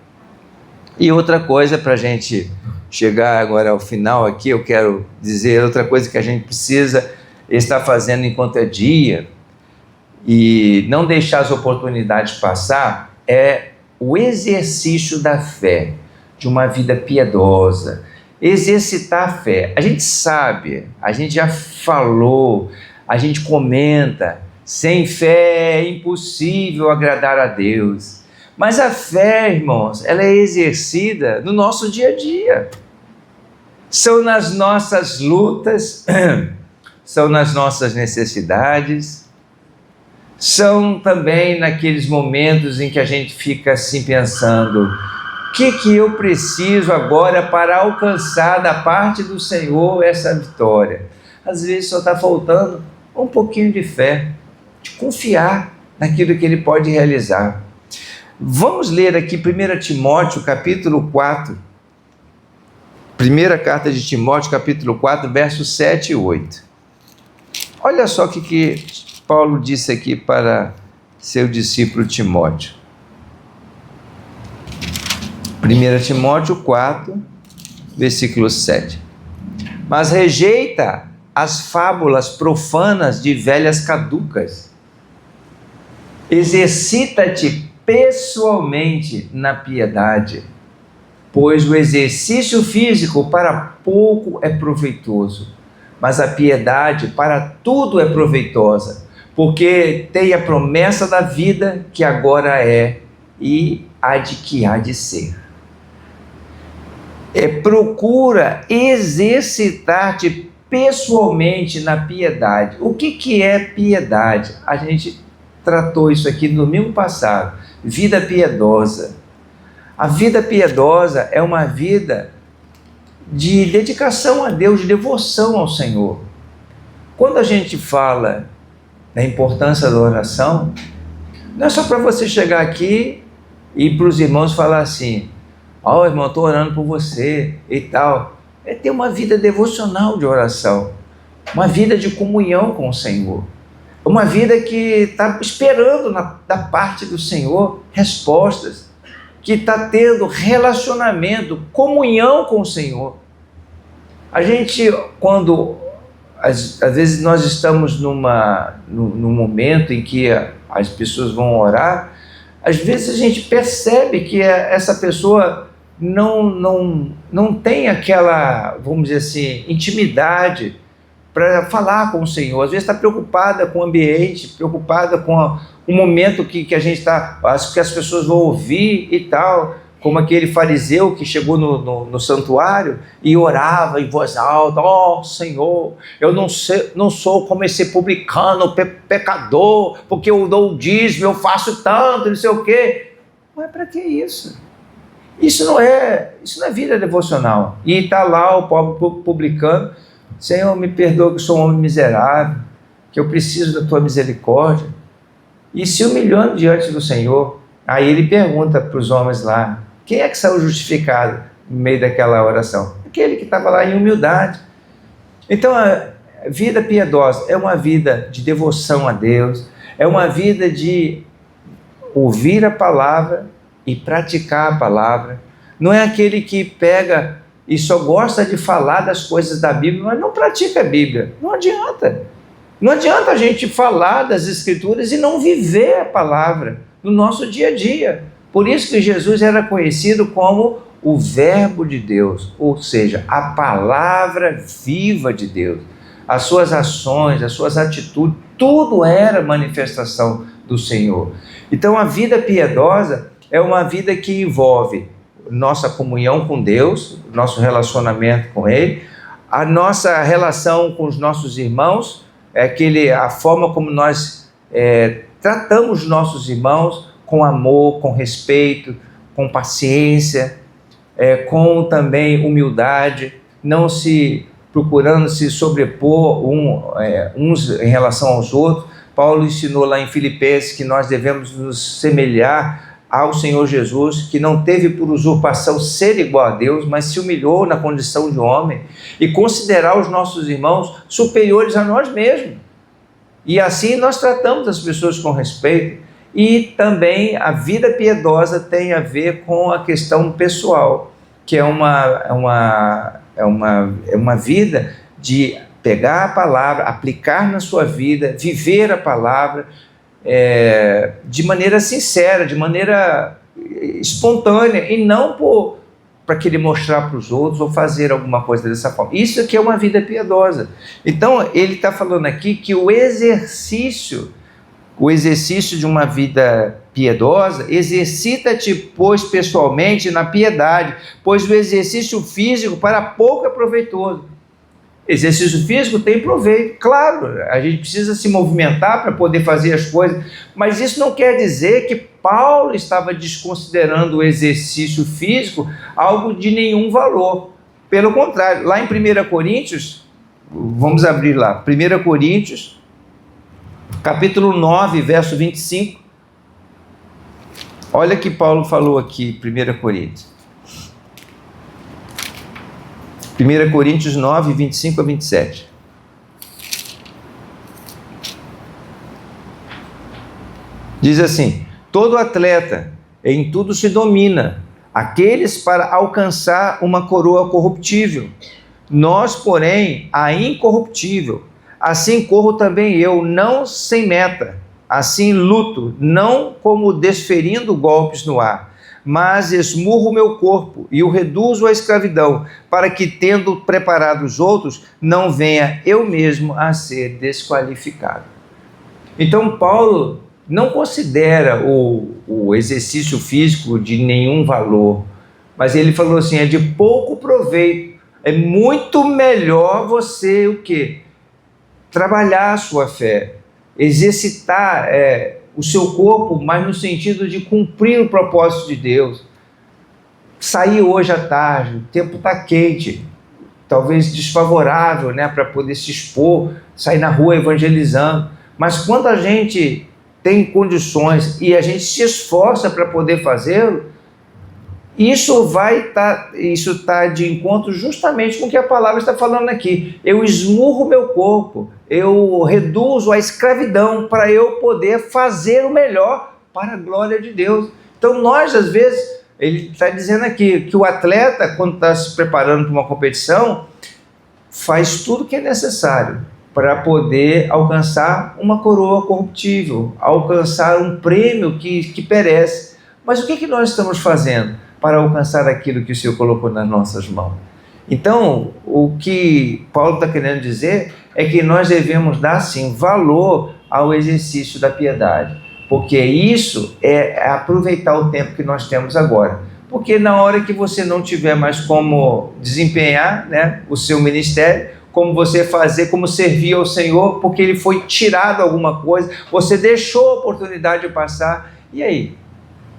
E outra coisa, para a gente chegar agora ao final aqui, eu quero dizer outra coisa que a gente precisa estar fazendo enquanto é dia, e não deixar as oportunidades passar, é o exercício da fé, de uma vida piedosa, exercitar a fé. A gente sabe, a gente já falou, a gente comenta, sem fé é impossível agradar a Deus, Mas a fé, irmãos, ela é exercida no nosso dia a dia. São nas nossas lutas, são nas nossas necessidades, são também naqueles momentos em que a gente fica assim pensando: o que eu preciso agora para alcançar da parte do Senhor essa vitória? Às vezes só está faltando um pouquinho de fé, de confiar naquilo que Ele pode realizar. Vamos ler aqui 1 Timóteo capítulo 4, primeira carta de Timóteo capítulo 4, versos 7 e 8. Olha só o que Paulo disse aqui para seu discípulo Timóteo. 1 Timóteo 4, versículo 7. Mas rejeita as fábulas profanas de velhas caducas. Exercita-te pessoalmente na piedade, pois o exercício físico para pouco é proveitoso, mas a piedade para tudo é proveitosa, porque tem a promessa da vida que agora é e há de ser. Procura exercitar-te pessoalmente na piedade. O que é piedade? A gente tratou isso aqui no domingo passado. Vida piedosa. A vida piedosa é uma vida de dedicação a Deus, de devoção ao Senhor. Quando a gente fala da importância da oração, não é só para você chegar aqui e para os irmãos falar assim: ó, irmão, estou orando por você e tal. É ter uma vida devocional de oração, uma vida de comunhão com o Senhor, uma vida que está esperando da parte do Senhor respostas, que está tendo relacionamento, comunhão com o Senhor. A gente, quando às vezes nós estamos num momento em que as pessoas vão orar, às vezes a gente percebe que essa pessoa não tem aquela, vamos dizer assim, intimidade para falar com o Senhor. Às vezes está preocupada com o ambiente, preocupada com o momento que a gente está, que as pessoas vão ouvir e tal, como aquele fariseu que chegou no santuário e orava em voz alta: ó, Senhor, eu não sou como esse publicano, pecador, porque eu dou o dízimo, eu faço tanto, não sei o quê. Mas para que isso? Isso não é vida devocional. E está lá o pobre publicano: Senhor, me perdoa que eu sou um homem miserável, que eu preciso da tua misericórdia. E se humilhando diante do Senhor. Aí ele pergunta para os homens lá: quem é que saiu justificado no meio daquela oração? Aquele que estava lá em humildade. Então a vida piedosa é uma vida de devoção a Deus, é uma vida de ouvir a palavra e praticar a palavra. Não é aquele que pega e só gosta de falar das coisas da Bíblia, mas não pratica a Bíblia. Não adianta. Não adianta a gente falar das Escrituras e não viver a palavra no nosso dia a dia. Por isso que Jesus era conhecido como o Verbo de Deus, ou seja, a palavra viva de Deus. As suas ações, as suas atitudes, tudo era manifestação do Senhor. Então a vida piedosa é uma vida que envolve nossa comunhão com Deus, nosso relacionamento com Ele, a nossa relação com os nossos irmãos, a forma como nós tratamos os nossos irmãos com amor, com respeito, com paciência, com também humildade, não procurando se sobrepor uns em relação aos outros. Paulo ensinou lá em Filipenses que nós devemos nos semelhar ao Senhor Jesus, que não teve por usurpação ser igual a Deus, mas se humilhou na condição de homem, e considerar os nossos irmãos superiores a nós mesmos. E assim nós tratamos as pessoas com respeito. E também a vida piedosa tem a ver com a questão pessoal, que é uma vida de pegar a palavra, aplicar na sua vida, viver a palavra de maneira sincera, de maneira espontânea, e não para querer mostrar para os outros ou fazer alguma coisa dessa forma. Isso aqui é uma vida piedosa. Então ele está falando aqui que o exercício o exercício de uma vida piedosa, exercita-te, pois, pessoalmente na piedade, pois o exercício físico para pouco é proveitoso. Exercício físico tem proveito, claro, a gente precisa se movimentar para poder fazer as coisas, mas isso não quer dizer que Paulo estava desconsiderando o exercício físico algo de nenhum valor. Pelo contrário, lá em 1 Coríntios, vamos abrir lá, 1 Coríntios, capítulo 9, verso 25, olha que Paulo falou aqui, 1 Coríntios. 1 Coríntios 9, 25 a 27. Diz assim: todo atleta em tudo se domina, aqueles para alcançar uma coroa corruptível. Nós, porém, a incorruptível. Assim corro também eu, não sem meta. Assim luto, não como desferindo golpes no ar, mas esmurro o meu corpo e o reduzo à escravidão, para que, tendo preparado os outros, não venha eu mesmo a ser desqualificado. Então, Paulo não considera o exercício físico de nenhum valor, mas ele falou assim, é de pouco proveito, é muito melhor você o quê? Trabalhar a sua fé, exercitar o seu corpo, mas no sentido de cumprir o propósito de Deus. Sair hoje à tarde, o tempo está quente, talvez desfavorável, né, para poder se expor, sair na rua evangelizando, mas quando a gente tem condições e a gente se esforça para poder fazê-lo, isso está de encontro justamente com o que a palavra está falando aqui. Eu esmurro meu corpo, eu reduzo a escravidão para eu poder fazer o melhor para a glória de Deus. Então nós, às vezes, ele está dizendo aqui que o atleta, quando está se preparando para uma competição, faz tudo o que é necessário para poder alcançar uma coroa corruptível, alcançar um prêmio que perece. Mas o que nós estamos fazendo para alcançar aquilo que o Senhor colocou nas nossas mãos? Então, o que Paulo está querendo dizer é que nós devemos dar, sim, valor ao exercício da piedade, porque isso é aproveitar o tempo que nós temos agora. Porque na hora que você não tiver mais como desempenhar, né, o seu ministério, como você fazer, como servir ao Senhor, porque ele foi tirado alguma coisa, você deixou a oportunidade passar, e aí?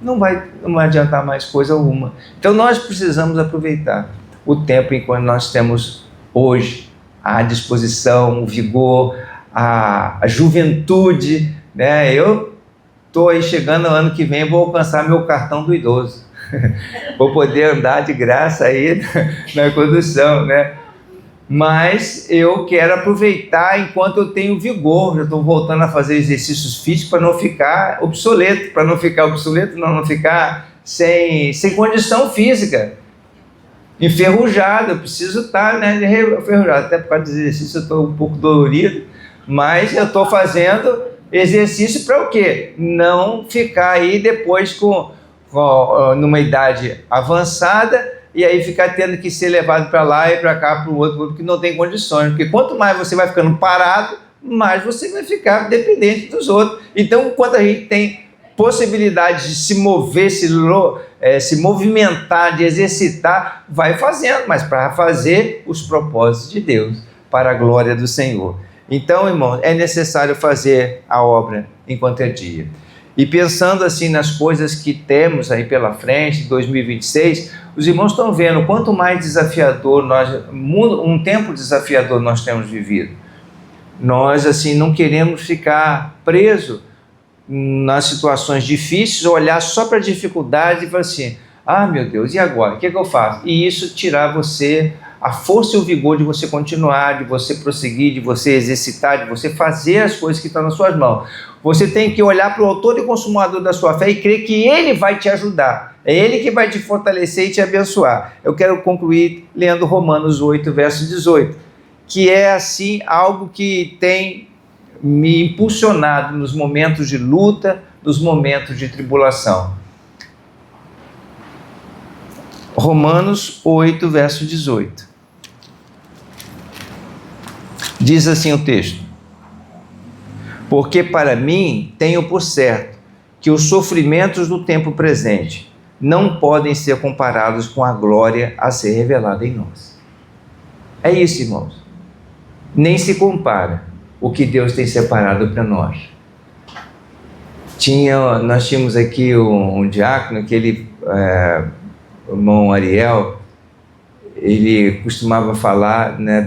Não vai adiantar mais coisa alguma. Então nós precisamos aproveitar o tempo enquanto nós temos hoje à disposição, o vigor, a juventude, né? Eu estou aí chegando no ano que vem, vou alcançar meu cartão do idoso. Vou poder andar de graça aí na condução, né? Mas eu quero aproveitar enquanto eu tenho vigor. Eu estou voltando a fazer exercícios físicos para não ficar obsoleto, não ficar sem condição física, enferrujado. Eu preciso estar, né, enferrujado. Até por causa do exercício eu estou um pouco dolorido, mas eu estou fazendo exercício para o quê? Não ficar aí depois numa idade avançada, e aí ficar tendo que ser levado para lá e para cá, para o outro, porque não tem condições. Porque quanto mais você vai ficando parado, mais você vai ficar dependente dos outros. Então, enquanto a gente tem possibilidade de se mover, se movimentar, de exercitar, vai fazendo, mas para fazer os propósitos de Deus, para a glória do Senhor. Então, irmão, é necessário fazer a obra enquanto é dia. E pensando assim nas coisas que temos aí pela frente, 2026, os irmãos estão vendo quanto mais desafiador um tempo desafiador nós temos vivido. Nós assim não queremos ficar presos nas situações difíceis, olhar só para a dificuldade e falar assim, meu Deus, e agora? O que eu faço? E isso tirar você a força e o vigor de você continuar, de você prosseguir, de você exercitar, de você fazer as coisas que estão nas suas mãos. Você tem que olhar para o autor e consumador da sua fé e crer que ele vai te ajudar. É ele que vai te fortalecer e te abençoar. Eu quero concluir lendo Romanos 8, verso 18, que é assim algo que tem me impulsionado nos momentos de luta, nos momentos de tribulação. Romanos 8, verso 18. Diz assim o texto: Porque para mim tenho por certo que os sofrimentos do tempo presente não podem ser comparados com a glória a ser revelada em nós. É isso, irmãos. Nem se compara o que Deus tem separado para nós. Nós tínhamos aqui um diácono, o irmão Ariel, ele costumava falar, né,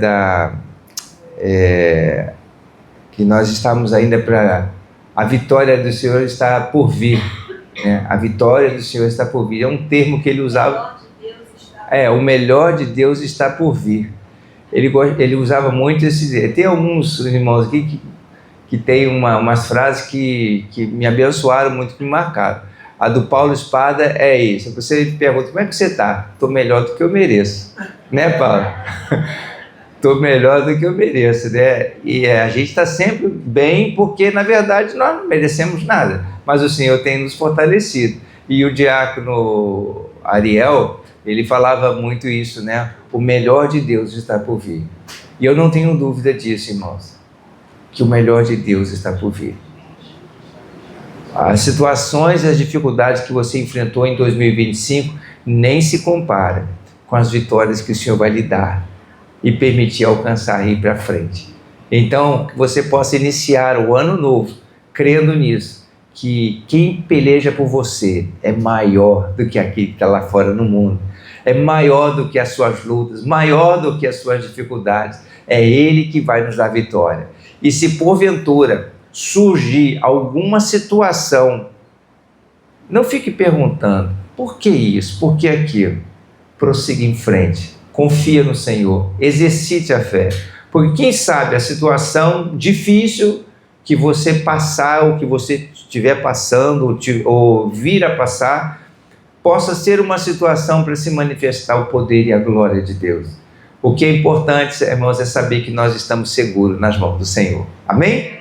que nós estamos ainda para... A vitória do Senhor está por vir. Né? A vitória do Senhor está por vir. É um termo que ele usava. O melhor de Deus está por vir. Ele usava muito esse... Tem alguns irmãos aqui que tem umas frases que me abençoaram muito, que me marcaram. A do Paulo Espada é isso. Você pergunta, como é que você está? Estou melhor do que eu mereço. Né, Paulo? Estou melhor do que eu mereço, né? E a gente está sempre bem, porque na verdade nós não merecemos nada, mas o Senhor tem nos fortalecido. E o diácono Ariel, ele falava muito isso, né? O melhor de Deus está por vir. E eu não tenho dúvida disso, irmãos, que o melhor de Deus está por vir. As situações e as dificuldades que você enfrentou em 2025 nem se compara com as vitórias que o Senhor vai lhe dar e permitir alcançar e ir para frente. Então, que você possa iniciar o ano novo crendo nisso, que quem peleja por você é maior do que aquele que está lá fora no mundo, é maior do que as suas lutas, maior do que as suas dificuldades. É Ele que vai nos dar vitória. E se porventura surgir alguma situação, não fique perguntando por que isso, por que aquilo. Prossiga em frente, confia no Senhor, exercite a fé, porque quem sabe a situação difícil que você passar, ou que você estiver passando, ou vir a passar, possa ser uma situação para se manifestar o poder e a glória de Deus. O que é importante, irmãos, é saber que nós estamos seguros nas mãos do Senhor. Amém?